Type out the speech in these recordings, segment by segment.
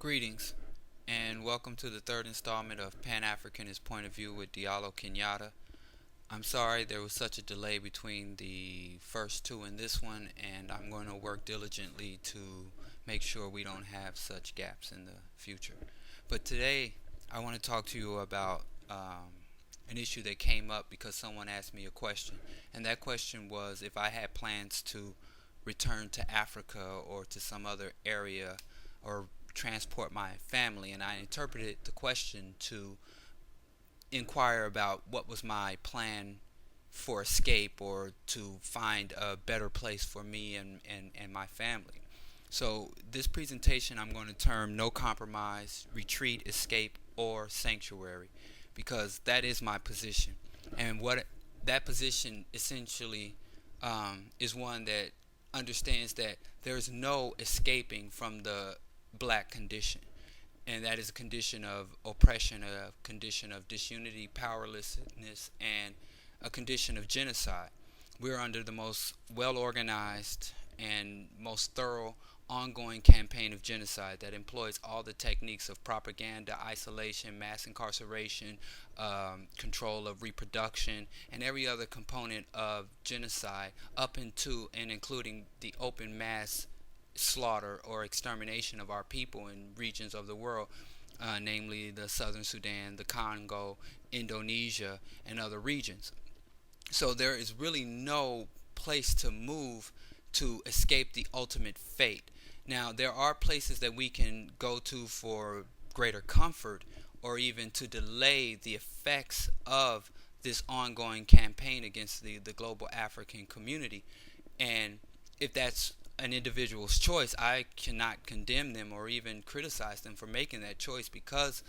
Greetings, and welcome to the third installment of Pan-Africanist Point of View with Diallo Kenyatta. I'm sorry there was such a delay between the first two and this one, and I'm going to work diligently to make sure we don't have such gaps in the future. But today, I want to talk to you about an issue that came up because someone asked me a question, and that question was if I had plans to return to Africa or to some other area or transport my family, and I interpreted the question to inquire about what was my plan for escape or to find a better place for me and my family. So this presentation I'm going to term No Compromise, Retreat, Escape, or Sanctuary, because that is my position. And what that position essentially is one that understands that there's no escaping from the black condition, and that is a condition of oppression, a condition of disunity, powerlessness, and a condition of genocide. We're under the most well organized and most thorough ongoing campaign of genocide that employs all the techniques of propaganda, isolation, mass incarceration, control of reproduction, and every other component of genocide, up into and including the open mass slaughter or extermination of our people in regions of the world, namely the southern Sudan, the Congo, Indonesia, and other regions. So there is really no place to move to escape the ultimate fate. Now, there are places that we can go to for greater comfort or even to delay the effects of this ongoing campaign against the global African community. And if that's an individual's choice, I cannot condemn them or even criticize them for making that choice because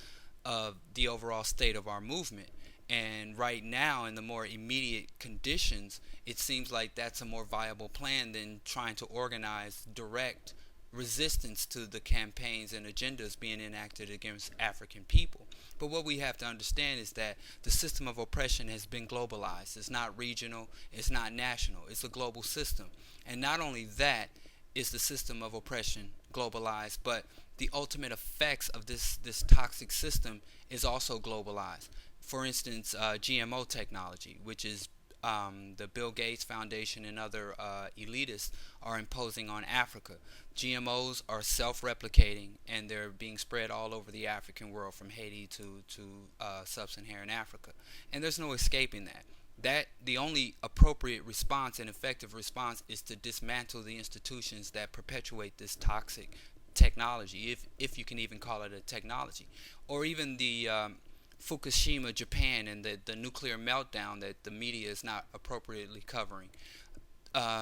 of the overall state of our movement. And right now, in the more immediate conditions, it seems like that's a more viable plan than trying to organize direct resistance to the campaigns and agendas being enacted against African people. But what we have to understand is that the system of oppression has been globalized. It's not regional, it's not national, it's a global system. And not only that is the system of oppression globalized, but the ultimate effects of this toxic system is also globalized. For instance, GMO technology, which is the Bill Gates Foundation and other elitists are imposing on Africa. GMOs are self-replicating, and they're being spread all over the African world, from Haiti to sub-Saharan Africa. And there's no escaping that. The only appropriate response and effective response is to dismantle the institutions that perpetuate this toxic technology, if you can even call it a technology, or even the Fukushima, Japan, and the nuclear meltdown that the media is not appropriately covering.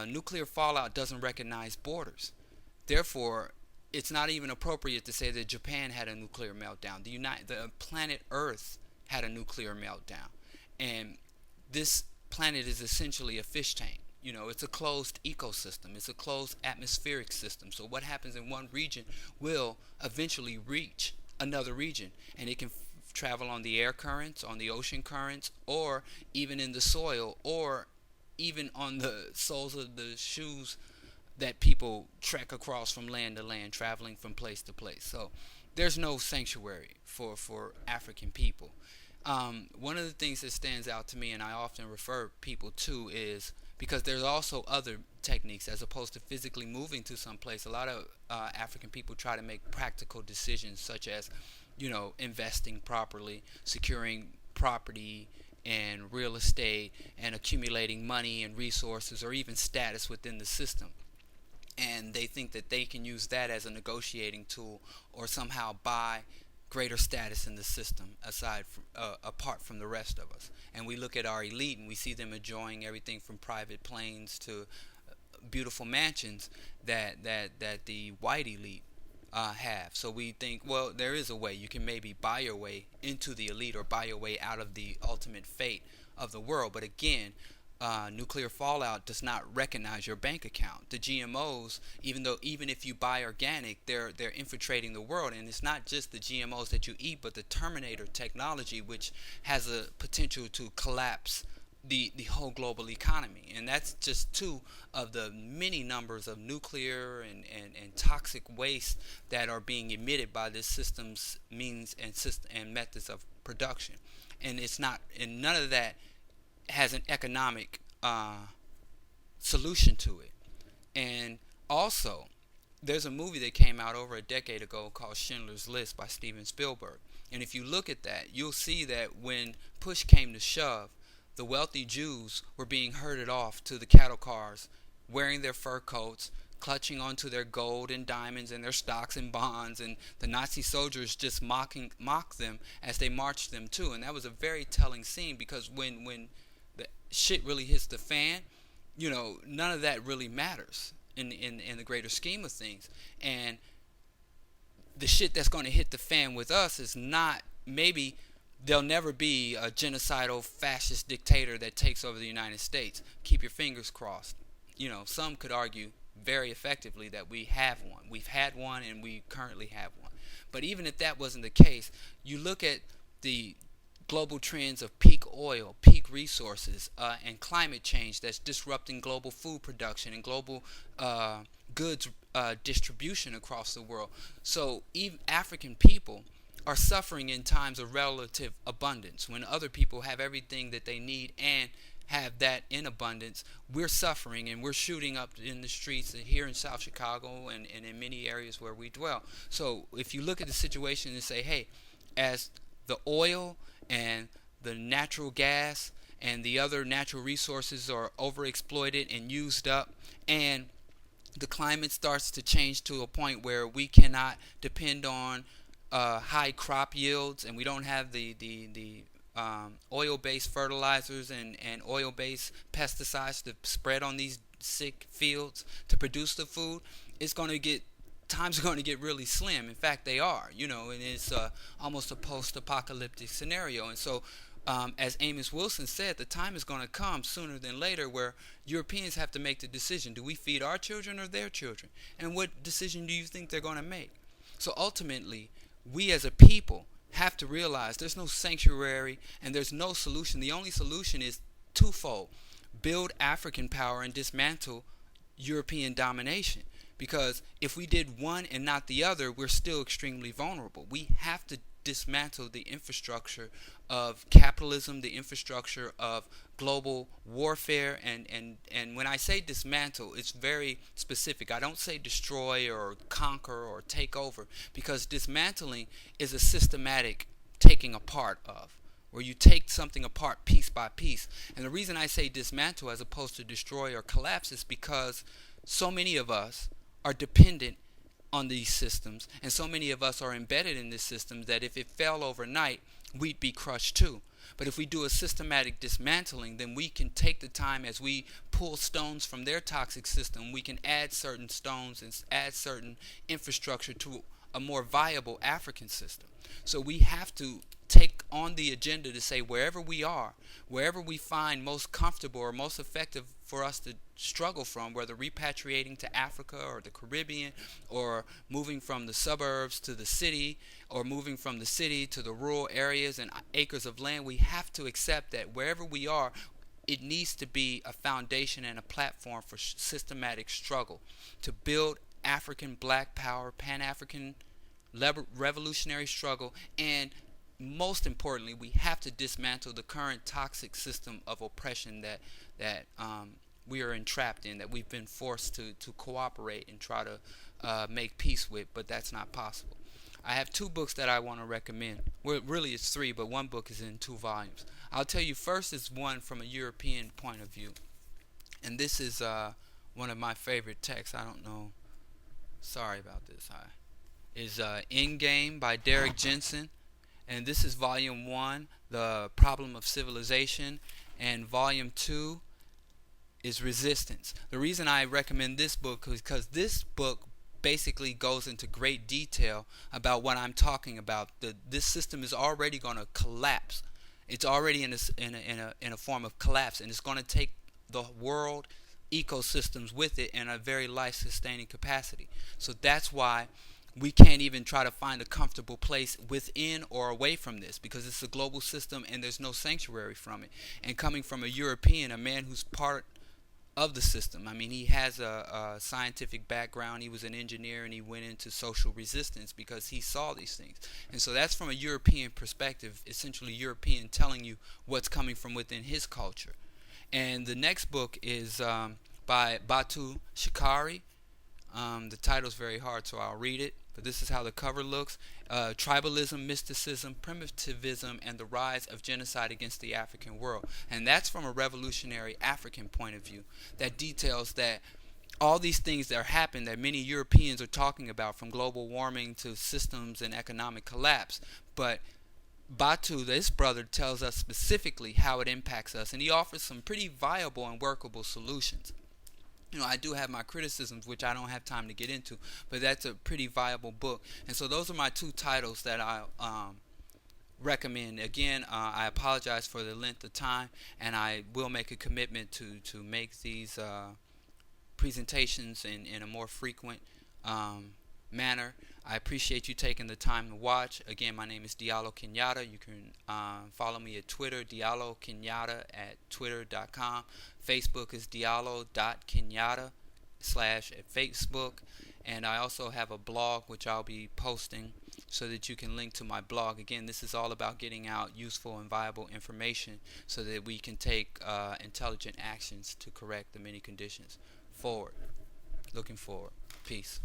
Nuclear fallout doesn't recognize borders. Therefore, it's not even appropriate to say that Japan had a nuclear meltdown. The planet Earth had a nuclear meltdown. And this planet is essentially a fish tank. It's a closed ecosystem. It's a closed atmospheric system. So what happens in one region will eventually reach another region, and it can travel on the air currents, on the ocean currents, or even in the soil, or even on the soles of the shoes that people trek across from land to land, traveling from place to place. So there's no sanctuary for African people. One of the things that stands out to me, and I often refer people to, is because there's also other techniques as opposed to physically moving to some place. A lot of African people try to make practical decisions, such as investing properly, securing property and real estate, and accumulating money and resources, or even status within the system. And they think that they can use that as a negotiating tool or somehow buy greater status in the system apart from the rest of us. And we look at our elite and we see them enjoying everything from private planes to beautiful mansions that the white elite have. So we think, well, there is a way. You can maybe buy your way into the elite or buy your way out of the ultimate fate of the world. But again, nuclear fallout does not recognize your bank account. The GMOs, even if you buy organic, they're infiltrating the world, and it's not just the GMOs that you eat, but the Terminator technology, which has a potential to collapse the whole global economy. And that's just two of the many numbers of nuclear and toxic waste that are being emitted by this system's means and methods of production. And it's not, and none of that has an economic solution to it. And also, there's a movie that came out over a decade ago called Schindler's List by Steven Spielberg. And if you look at that, you'll see that when push came to shove, the wealthy Jews were being herded off to the cattle cars, wearing their fur coats, clutching onto their gold and diamonds and their stocks and bonds, and the Nazi soldiers just mocked them as they marched them too. And that was a very telling scene, because when the shit really hits the fan, none of that really matters in the greater scheme of things. And the shit that's going to hit the fan with us is not, maybe there'll never be a genocidal fascist dictator that takes over the United States. Keep your fingers crossed. Some could argue very effectively that we have one. We've had one, and we currently have one. But even if that wasn't the case, you look at the global trends of peak oil, peak resources, and climate change that's disrupting global food production and global goods distribution across the world. So even African people are suffering in times of relative abundance. When other people have everything that they need and have that in abundance, we're suffering, and we're shooting up in the streets here in South Chicago and in many areas where we dwell. So if you look at the situation and say, hey, as the oil and the natural gas and the other natural resources are overexploited and used up, and the climate starts to change to a point where we cannot depend on high crop yields, and we don't have the oil-based fertilizers and oil-based pesticides to spread on these sick fields to produce the food, times are going to get really slim. In fact, they are, and it's almost a post-apocalyptic scenario. And so, as Amos Wilson said, the time is going to come sooner than later where Europeans have to make the decision: do we feed our children or their children? And what decision do you think they're going to make? So ultimately, we as a people have to realize there's no sanctuary and there's no solution. The only solution is twofold: build African power and dismantle European domination. Because if we did one and not the other, we're still extremely vulnerable. We have to dismantle the infrastructure of capitalism, the infrastructure of global warfare, and when I say dismantle, it's very specific. I don't say destroy or conquer or take over, because dismantling is a systematic taking apart of, where you take something apart piece by piece. And the reason I say dismantle as opposed to destroy or collapse is because so many of us are dependent on these systems, and so many of us are embedded in this system that if it fell overnight, we'd be crushed too. But if we do a systematic dismantling, then we can take the time as we pull stones from their toxic system, we can add certain stones and add certain infrastructure to a more viable African system. So we have to take on the agenda to say, wherever we are, wherever we find most comfortable or most effective for us to struggle from, whether repatriating to Africa or the Caribbean, or moving from the suburbs to the city, or moving from the city to the rural areas and acres of land, we have to accept that wherever we are, it needs to be a foundation and a platform for systematic struggle to build African black power, Pan-African revolutionary struggle, and most importantly, we have to dismantle the current toxic system of oppression that we are entrapped in, that we've been forced to cooperate and try to make peace with, but that's not possible. I have two books that I want to recommend. Well, really it's three, but one book is in 2 volumes. I'll tell you, first is one from a European point of view, and this is one of my favorite texts. I don't know. Sorry about this. Is Endgame by Derek Jensen, and this is volume 1, The Problem of Civilization, and volume 2 is Resistance. The reason I recommend this book is because this book basically goes into great detail about what I'm talking about. This system is already going to collapse. It's already in a form of collapse, and it's going to take the world ecosystems with it in a very life-sustaining capacity. So that's why we can't even try to find a comfortable place within or away from this, because it's a global system and there's no sanctuary from it. And coming from a European, a man who's part of the system, I mean, he has a scientific background. He was an engineer and he went into social resistance because he saw these things. And so that's from a European perspective, essentially European telling you what's coming from within his culture. And the next book is by Batu Shikari. The title's very hard, so I'll read it. But this is how the cover looks. Tribalism, Mysticism, Primitivism, and the Rise of Genocide Against the African World. And that's from a revolutionary African point of view that details that all these things that are happening that many Europeans are talking about, from global warming to systems and economic collapse. But Batu, this brother, tells us specifically how it impacts us, and he offers some pretty viable and workable solutions. I do have my criticisms, which I don't have time to get into, but that's a pretty viable book. And so those are my two titles that I recommend. Again, I apologize for the length of time, and I will make a commitment to make these presentations in a more frequent manner. I appreciate you taking the time to watch. Again, my name is Diallo Kenyatta. You can follow me at Twitter, Diallo Kenyatta at twitter.com. Facebook is Diallo.Kenyatta / Facebook. And I also have a blog which I'll be posting so that you can link to my blog. Again, this is all about getting out useful and viable information so that we can take intelligent actions to correct the many conditions. Looking forward. Peace.